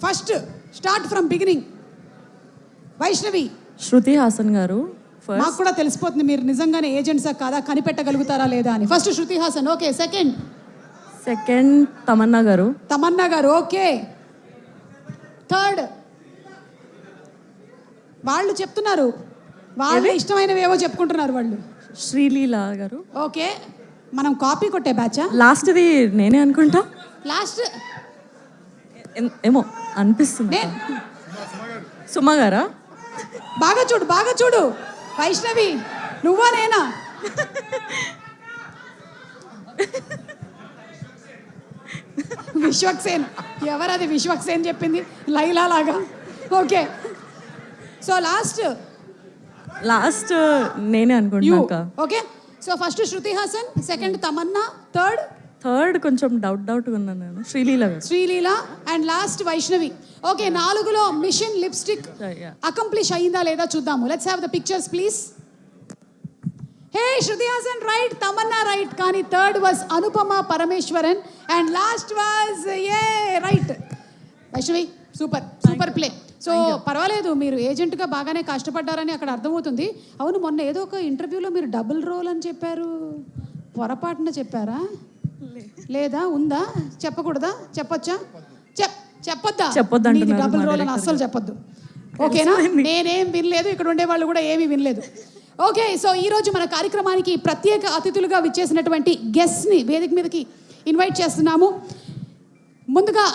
First start from beginning. Vaishnavi. Shruti Haasan గారు first. మాకు కూడా తెలిసిపోతుంది మీరు నిజంగానే ఏజెంట్సా కాదా కనిపెట్టగలుగుతారా లేదా అని. First Shruti Haasan, okay. Second Tamannaah గారు. తమన్నా గారు, ఓకే. థర్డ్ వాళ్ళు చెప్తున్నారు, వాళ్ళు ఇష్టమైనవి ఏవో చెప్పుకుంటున్నారు వాళ్ళు. శ్రీలీల గారు. ఓకే, మనం కాపీ కొట్టే బ్యాచా? లాస్ట్ది నేనే అనుకుంటా. లాస్ట్ ఏమో అనిపిస్తుంది. సుమా గారా? బాగా చూడు, బాగా చూడు. వైష్ణవి, నువ్వా నేనా? విశ్వక్సేన్. ఎవరది విశ్వక్సేన్ చెప్పింది? లైలా లాగా. ఓకే, సో లాస్ట్ నేనే అనుకుంటా. Okay, so first Shruti Haasan, second Tamannaah, third కొంచెం డౌట్ ఉన్నాను నేను. Sreeleela and last Vaishnavi. Okay, 4లో మిషన్ లిప్స్టిక్ అకంప్లిష్ అయ్యిందా లేదా చూద్దాము. Let's have the pictures please. Hey, Shruti Haasan right, Tamannaah right, కానీ third was Anupama Parameswaran and last was right. Vaishnavi, super play. So పర్వాలేదు, మీరు ఏజెంట్గా బాగానే కష్టపడ్డారని అక్కడ అర్థమవుతుంది. అవును, మొన్న ఏదో ఒక ఇంటర్వ్యూలో మీరు డబుల్ రోల్ అని చెప్పారు, పొరపాటున చెప్పారా లేదా? ఉందా? చెప్పకూడదా? చెప్పొచ్చా? చెప్పొద్దా? డబుల్ రోల్ అని అస్సలు చెప్పొద్దు, ఓకేనా? నేనేం వినలేదు, ఇక్కడ ఉండే వాళ్ళు కూడా ఏమీ వినలేదు. ఓకే, సో ఈరోజు మన కార్యక్రమానికి ప్రత్యేక అతిథులుగా విచ్చేసినటువంటి గెస్ట్ని వేదిక మీదకి ఇన్వైట్ చేస్తున్నాము. ముందుగా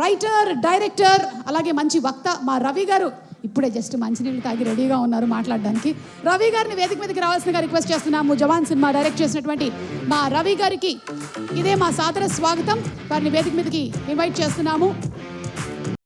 రైటర్, డైరెక్టర్, అలాగే మంచి వక్త మా రవి గారు. ఇప్పుడే జస్ట్ మంచినీళ్ళు తాగి రెడీగా ఉన్నారు మాట్లాడడానికి. రవి గారిని వేదిక మీదకి రావాల్సిందిగా రిక్వెస్ట్ చేస్తున్నాము. జవాన్ సినిమా డైరెక్ట్ చేసినటువంటి మా రవి గారికి ఇదే మా సాదర స్వాగతం. వారిని వేదిక మీదకి ఇన్వైట్ చేస్తున్నాము.